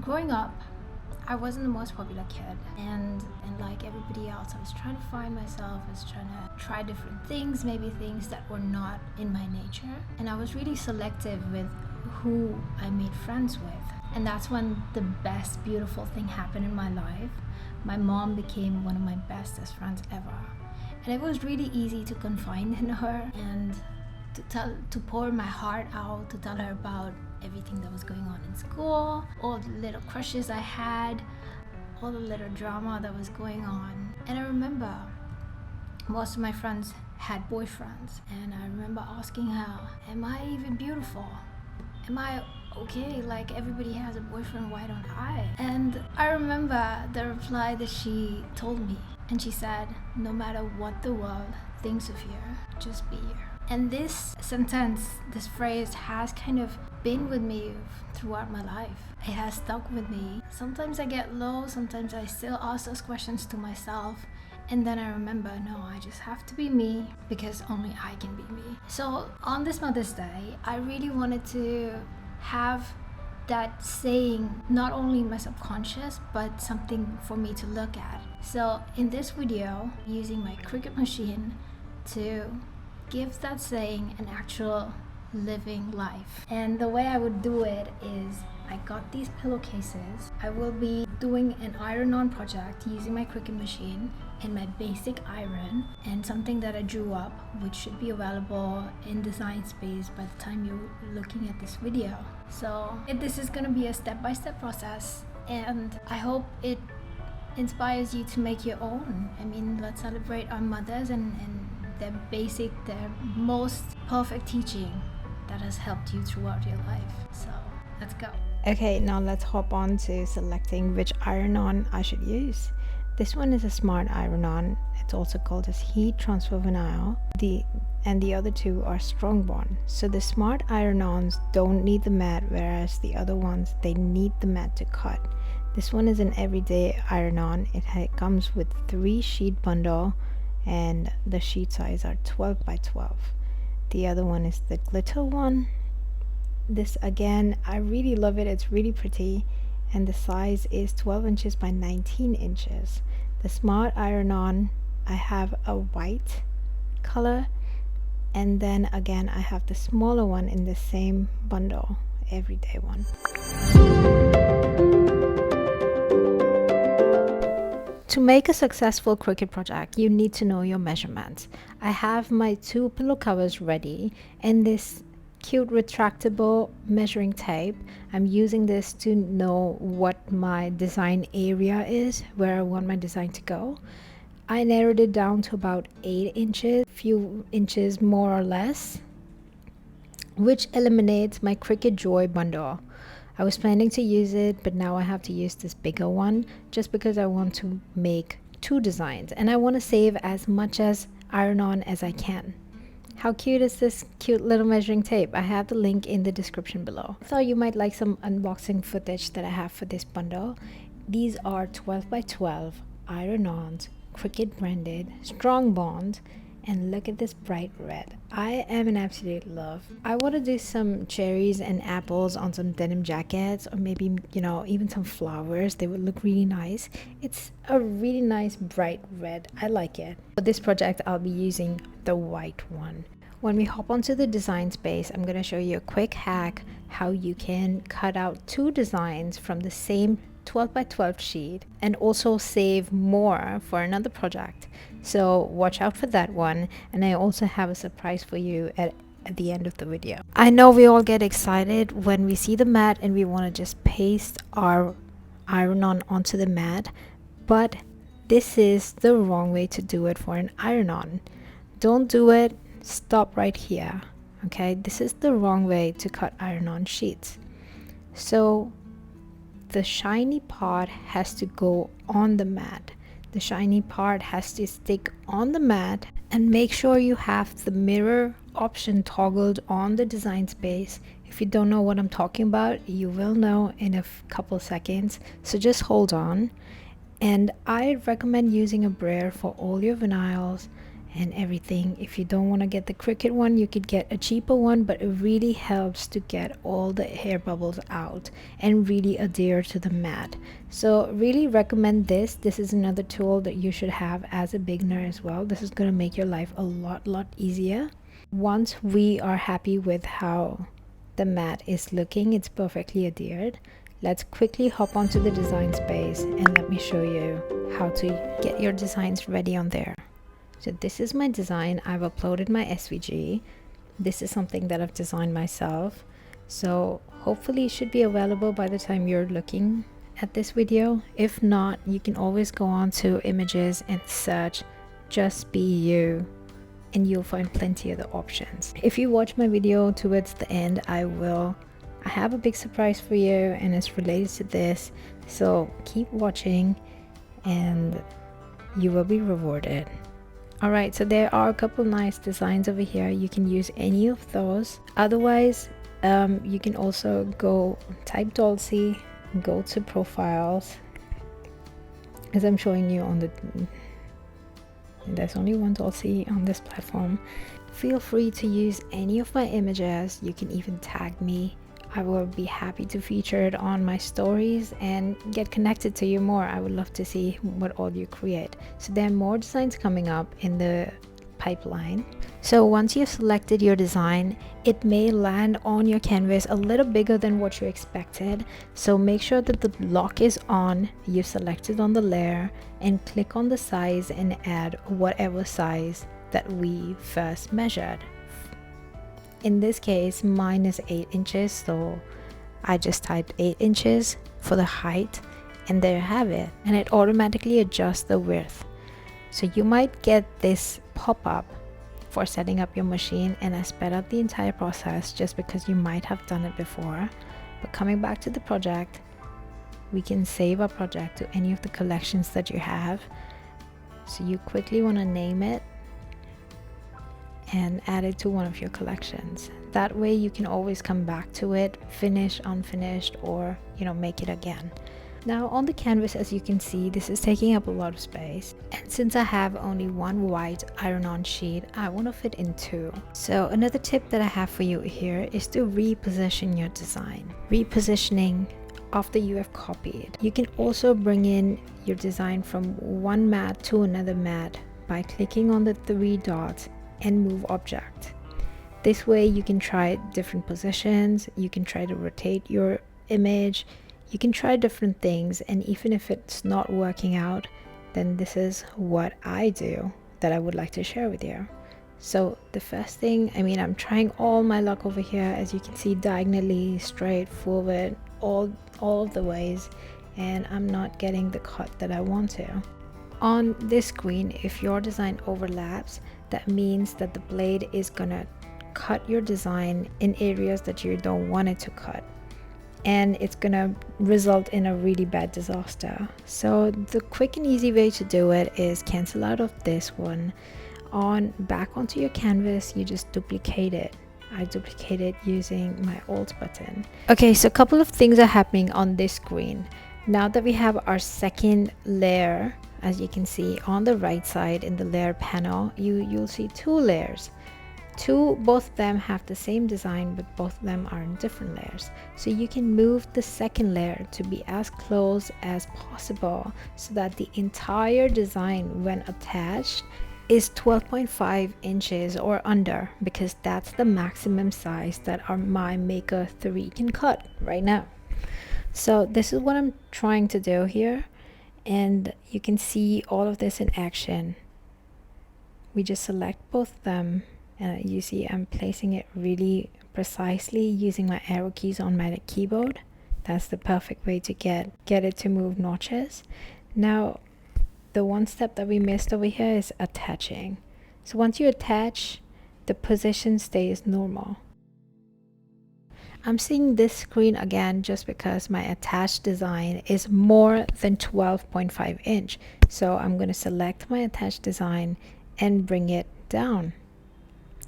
Growing up, I wasn't the most popular kid, and like everybody else, I was trying to find myself. I was trying to try different things, maybe things that were not in my nature, and I was really selective with who I made friends with. And that's when the best beautiful thing happened in my life. My mom became one of my bestest friends ever, and it was really easy to confide in her and to pour my heart out, to tell her about everything that was going on in school, all the little crushes I had, all the little drama that was going on. And I remember most of my friends had boyfriends, and I remember asking her, am I even beautiful? Am I okay? Like, everybody has a boyfriend, why don't I? And I remember the reply that she told me, and she said, no matter what the world thinks of you, just be you. And this sentence, this phrase, has kind of been with me throughout my life. It has stuck with me. Sometimes I get low, sometimes I still ask those questions to myself, and then I remember, no, I just have to be me, because only I can be me. So on this Mother's Day, I really wanted to have that saying not only in my subconscious, but something for me to look at. So in this video, using my Cricut machine to give that saying an actual living life. And the way I would do it is, I got these pillowcases. I will be doing an iron-on project using my Cricut machine and my basic iron, and something that I drew up, which should be available in Design Space by the time you're looking at this video. So this is gonna be a step-by-step process, and I hope it inspires you to make your own. I mean, let's celebrate our mothers and their most perfect teaching that has helped you throughout your life. So let's go. Okay, now let's hop on to selecting which iron-on I should use. This one is a smart iron-on. It's also called as heat transfer vinyl. And the other two are strong bond. So the smart iron-ons don't need the mat, whereas the other ones, they need the mat to cut. This one is an everyday iron-on. It comes with 3 sheet bundle, and the sheet size are 12 by 12. The other one is the glitter one. This, again, I really love it. It's really pretty, and the size is 12 inches by 19 inches. The smart iron-on, I have a white color, and then again I have the smaller one in the same bundle, everyday one. To make a successful Cricut project, you need to know your measurements. I have my 2 pillow covers ready, and this cute retractable measuring tape. I'm using this to know what my design area is, where I want my design to go. I narrowed it down to about 8 inches, few inches more or less, which eliminates my Cricut Joy bundle. I was planning to use it, but now I have to use this bigger one just because I want to make 2 designs, and I want to save as much as iron-on as I can. How cute is this cute little measuring tape? I have the link in the description below. I thought you might like some unboxing footage that I have for this bundle. These are 12 by 12 iron-ons, Cricut branded, strong bond, and look at this bright red. I am in absolute love. I want to do some cherries and apples on some denim jackets, or maybe, you know, even some flowers. They would look really nice. It's a really nice bright red. I like it. For this project, I'll be using the white one. When we hop onto the design space, I'm going to show you a quick hack how you can cut out 2 designs from the same 12 by 12 sheet and also save more for another project. So watch out for that one, and I also have a surprise for you at the end of the video. I know we all get excited when we see the mat and we want to just paste our iron-on onto the mat, but this is the wrong way to do it for an iron-on. Don't do it. Stop right here. Okay, this is the wrong way to cut iron-on sheets. So the shiny part has to go on the mat. The shiny part has to stick on the mat, and make sure you have the mirror option toggled on the design space. If you don't know what I'm talking about, you will know in a couple seconds, so just hold on. And I recommend using a brayer for all your vinyls, and everything. If you don't want to get the Cricut one, you could get a cheaper one, but it really helps to get all the hair bubbles out and really adhere to the mat. So really recommend this. This is another tool that you should have as a beginner as well. This is going to make your life a lot easier. Once we are happy with how the mat is looking, it's perfectly adhered, let's quickly hop onto the design space and let me show you how to get your designs ready on there. So this is my design. I've uploaded my SVG. This is something that I've designed myself. So hopefully it should be available by the time you're looking at this video. If not, you can always go on to images and search Just Be You, and you'll find plenty of the options. If you watch my video towards the end, I have a big surprise for you, and it's related to this. So keep watching and you will be rewarded. Alright, so there are a couple nice designs over here. You can use any of those. Otherwise, you can also type Dolce, go to profiles, as I'm showing you on there's only one Dolce on this platform. Feel free to use any of my images. You can even tag me. I will be happy to feature it on my stories and get connected to you more. I would love to see what all you create. So there are more designs coming up in the pipeline. So once you've selected your design, it may land on your canvas a little bigger than what you expected. So make sure that the lock is on, you selected on the layer, and click on the size and add whatever size that we first measured. In this case, mine is 8 inches, so I just typed 8 inches for the height, and there you have it, and it automatically adjusts the width. So you might get this pop-up for setting up your machine, and I sped up the entire process just because you might have done it before. But coming back to the project, we can save our project to any of the collections that you have. So you quickly want to name it and add it to one of your collections. That way you can always come back to it, finish, unfinished, or make it again. Now on the canvas, as you can see, this is taking up a lot of space, and since I have only one white iron-on sheet, I want to fit in 2. So another tip that I have for you here is to reposition your design. Repositioning after you have copied. You can also bring in your design from one mat to another mat by clicking on the 3 dots and move object. This way you can try different positions, you can try to rotate your image, you can try different things, and even if it's not working out, then this is what I do that I would like to share with you. So the first thing, I'm trying all my luck over here, as you can see, diagonally, straight, forward, all of the ways, and I'm not getting the cut that I want to. On this screen, if your design overlaps, that means that the blade is gonna cut your design in areas that you don't want it to cut, and it's gonna result in a really bad disaster. So the quick and easy way to do it is cancel out of this one. Back onto your canvas, you just duplicate it. I duplicate it using my Alt button. Okay, so a couple of things are happening on this screen. Now that we have our second layer, as you can see on the right side in the layer panel, you'll see 2 layers. Both of them have the same design, but both of them are in different layers. So you can move the second layer to be as close as possible so that the entire design, when attached, is 12.5 inches or under, because that's the maximum size that my Maker 3 can cut right now. So this is what I'm trying to do here, and you can see all of this in action. We just select both of them, and you see I'm placing it really precisely using my arrow keys on my keyboard. That's the perfect way to get it to move notches. Now the one step that we missed over here is attaching. So once you attach, the position stays normal. I'm seeing this screen again just because my attached design is more than 12.5 inch. So I'm going to select my attached design and bring it down.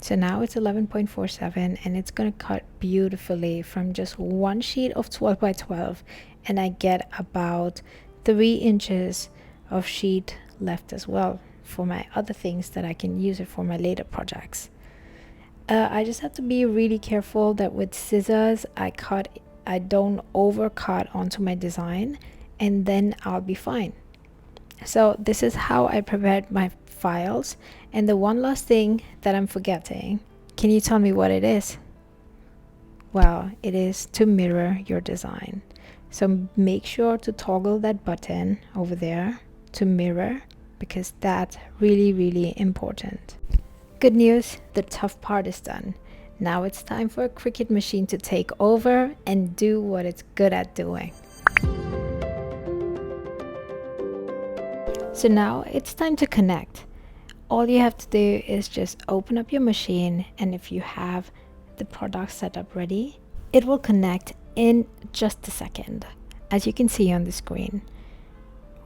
So now it's 11.47, and it's going to cut beautifully from just one sheet of 12 by 12, and I get about 3 inches of sheet left as well. for my other things that I can use it for my later projects. I just have to be really careful that with scissors I don't overcut onto my design, and then I'll be fine. So this is how I prepared my files. And the one last thing that I'm forgetting, can you tell me what it is? Well, it is to mirror your design. So make sure to toggle that button over there to mirror, because that's really, really important. Good news, the tough part is done. Now it's time for a Cricut machine to take over and do what it's good at doing. So now it's time to connect. All you have to do is just open up your machine, and if you have the product set up ready, it will connect in just a second, as you can see on the screen.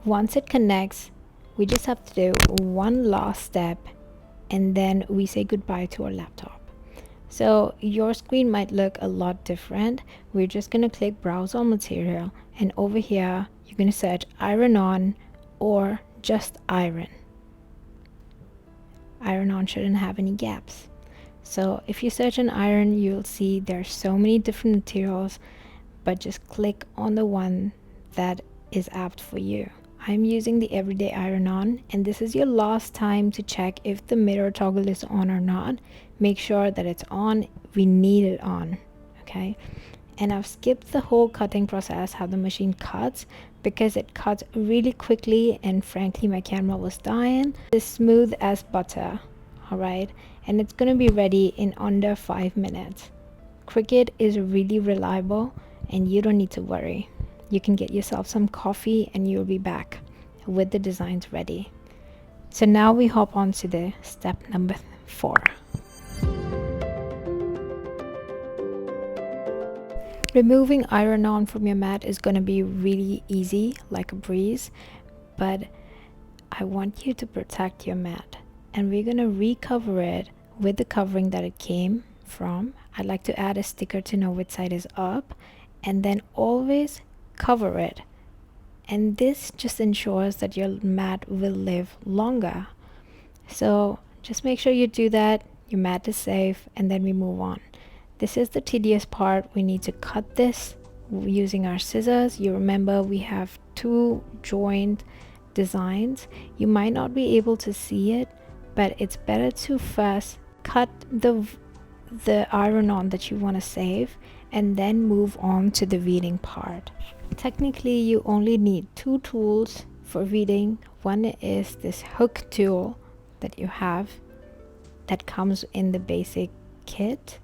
Once it connects, we just have to do one last step, and then we say goodbye to our laptop. So your screen might look a lot different. We're just going to click browse all material, and over here you're going to search iron on or just iron. Iron on shouldn't have any gaps. So if you search an iron, you'll see there's so many different materials, but just click on the one that is apt for you. I'm using the everyday iron on, and this is your last time to check if the mirror toggle is on or not. Make sure that it's on. We need it on, okay? And I've skipped the whole cutting process, how the machine cuts, because it cuts really quickly, and frankly my camera was dying. It's smooth as butter, all right? And it's gonna be ready in under 5 minutes. Cricut is really reliable, and you don't need to worry. You can get yourself some coffee and you'll be back with the designs ready. So now we hop on to the step number 4. Removing iron on from your mat is going to be really easy, like a breeze, but I want you to protect your mat, and we're going to recover it with the covering that it came from. I'd like to add a sticker to know which side is up, and then always cover it, and this just ensures that your mat will live longer. So just make sure you do that, your mat is safe, and then we move on. This is the tedious part. We need to cut this using our scissors. You remember we have 2 joined designs. You might not be able to see it, but it's better to first cut the iron on that you want to save, and then move on to the weeding part. Technically you only need 2 tools for weeding. One is this hook tool that you have that comes in the basic kit,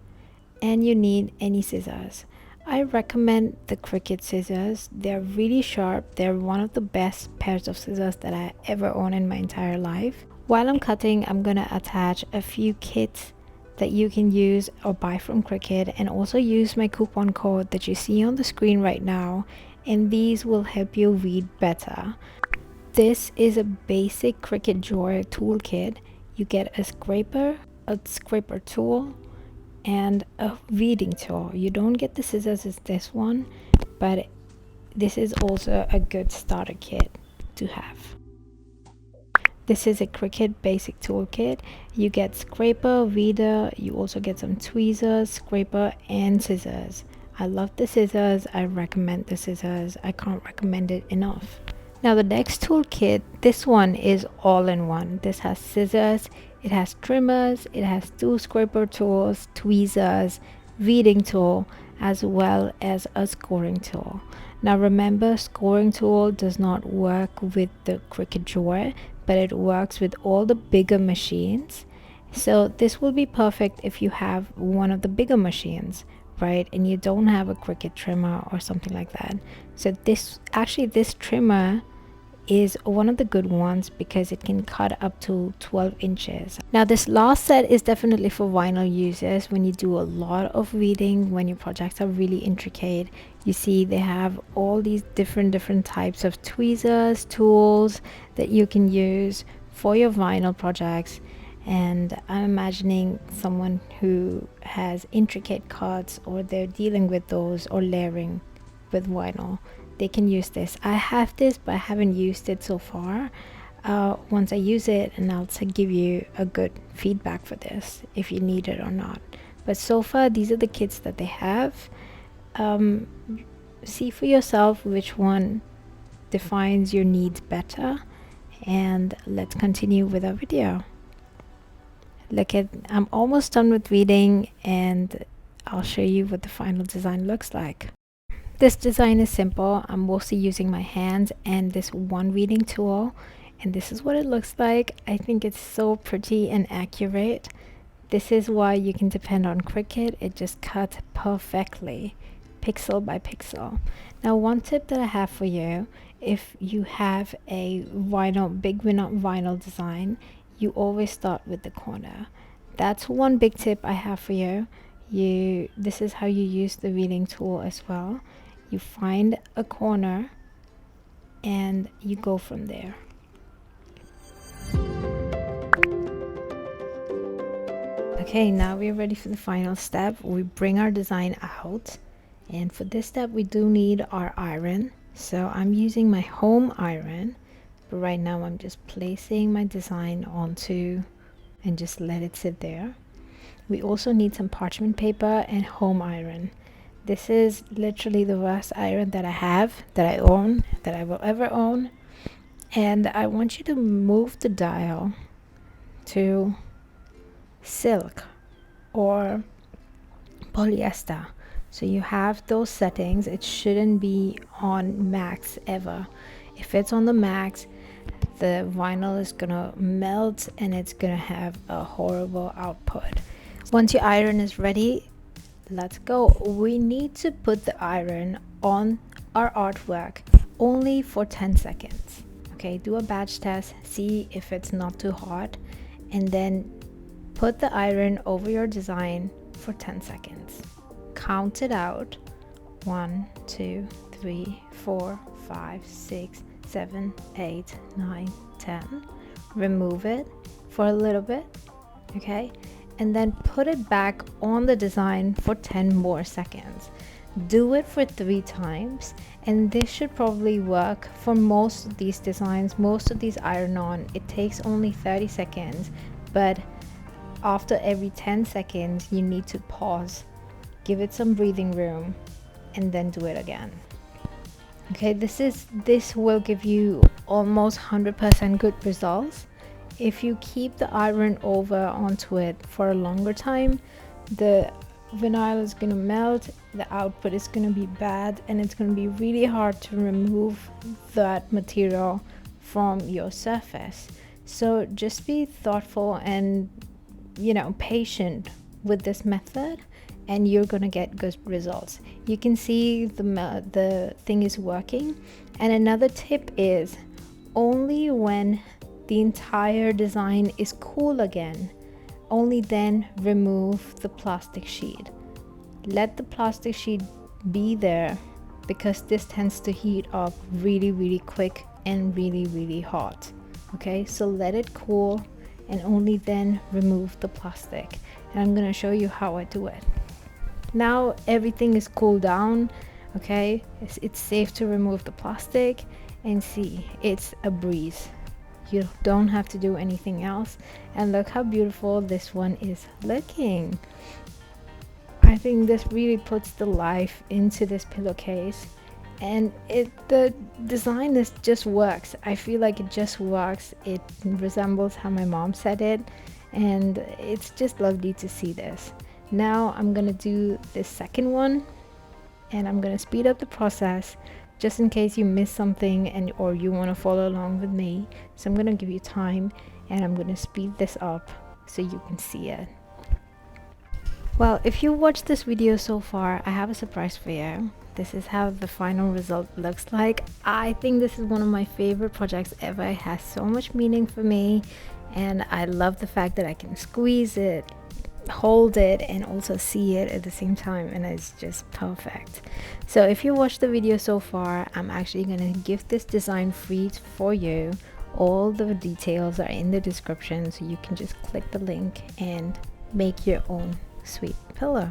and you need any scissors. I recommend the Cricut scissors. They're really sharp. They're one of the best pairs of scissors that I ever owned in my entire life. While I'm cutting, I'm gonna attach a few kits that you can use or buy from Cricut, and also use my coupon code that you see on the screen right now, and these will help you weed better. This is a basic Cricut drawer toolkit. You get a scraper tool, and a weeding tool. You don't get the scissors as this one, but this is also a good starter kit to have. This is a Cricut basic toolkit. You get scraper, weeder, you also get some tweezers, scraper, and scissors. I love the scissors. I recommend the scissors. I can't recommend it enough. Now the next toolkit, this one is all in one. This has scissors, it has trimmers, it has 2 scraper tools, tweezers, weeding tool, as well as a scoring tool. Now remember, scoring tool does not work with the Cricut drawer, but it works with all the bigger machines. So this will be perfect if you have one of the bigger machines, right, and you don't have a Cricut trimmer or something like that. So this trimmer is one of the good ones because it can cut up to 12 inches. Now this last set is definitely for vinyl users. When you do a lot of weeding, when your projects are really intricate, you see they have all these different types of tweezers, tools that you can use for your vinyl projects. And I'm imagining someone who has intricate cuts, or they're dealing with those, or layering with vinyl, they can use this. I have this, but I haven't used it so far. once I use it, and I'll give you a good feedback for this if you need it or not. But so far, these are the kits that they have. See for yourself which one defines your needs better, and let's continue with our video. Look at, I'm almost done with reading, and I'll show you what the final design looks like. This design is simple. I'm mostly using my hands and this one reading tool, and this is what it looks like. I think it's so pretty and accurate. This is why you can depend on Cricut. It just cuts perfectly, pixel by pixel. Now, one tip that I have for you, if you have a vinyl, big vinyl design, you always start with the corner. That's one big tip I have for you. This is how you use the reading tool as well. You find a corner and you go from there. Okay, now we're ready for the final step. We bring our design out, and for this step we do need our iron. So I'm using my home iron, but right now I'm just placing my design onto and just let it sit there. We also need some parchment paper and home iron. This is literally the worst iron that I have, that I own, that I will ever own. And I want you to move the dial to silk or polyester. So you have those settings. It shouldn't be on max ever. If it's on the max, the vinyl is gonna melt and it's gonna have a horrible output. Once your iron is ready, let's go. We need to put the iron on our artwork only for 10 seconds. Okay, do a batch test, see if it's not too hot, and then put the iron over your design for 10 seconds. Count it out. 1, 2, 3, 4, 5, 6, 7, 8, 9, 10. Remove it for a little bit, okay? And then put it back on the design for 10 more seconds. Do it for 3 times, and this should probably work for most of these designs. Most of these iron-on, it takes only 30 seconds, but after every 10 seconds you need to pause, give it some breathing room, and then do it again. Okay, this will give you almost 100% good results. If you keep the iron over onto it for a longer time, the vinyl is gonna melt, the output is gonna be bad, and it's gonna be really hard to remove that material from your surface. So just be thoughtful and, you know, patient with this method, and you're gonna get good results. You can see the thing is working. And another tip is, only when the entire design is cool again, only then remove the plastic sheet. Let the plastic sheet be there, because this tends to heat up really quick and really hot. Okay, so let it cool and only then remove the plastic. And I'm gonna show you how I do it. Now everything is cooled down. Okay, it's safe to remove the plastic, and see, it's a breeze. You don't have to do anything else. And look how beautiful this one is looking. I think this really puts the life into this pillowcase, and the design just works. I feel like it just works. It resembles how my mom said it, and it's just lovely to see this. Now I'm gonna do the second one, and I'm gonna speed up the process just in case you miss something or you want to follow along with me. So I'm gonna give you time, and I'm gonna speed this up so you can see it. Well, if you watched this video so far, I have a surprise for you. This is how the final result looks like. I think this is one of my favorite projects ever. It has so much meaning for me, and I love the fact that I can squeeze it, hold it, and also see it at the same time, and it's just perfect. So if you watched the video so far, I'm actually gonna give this design free for you. All the details are in the description, so you can just click the link and make your own sweet pillow.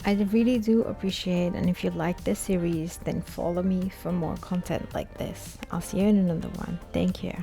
I really do appreciate, and if you like this series, then follow me for more content like this. I'll see you in another one. Thank you.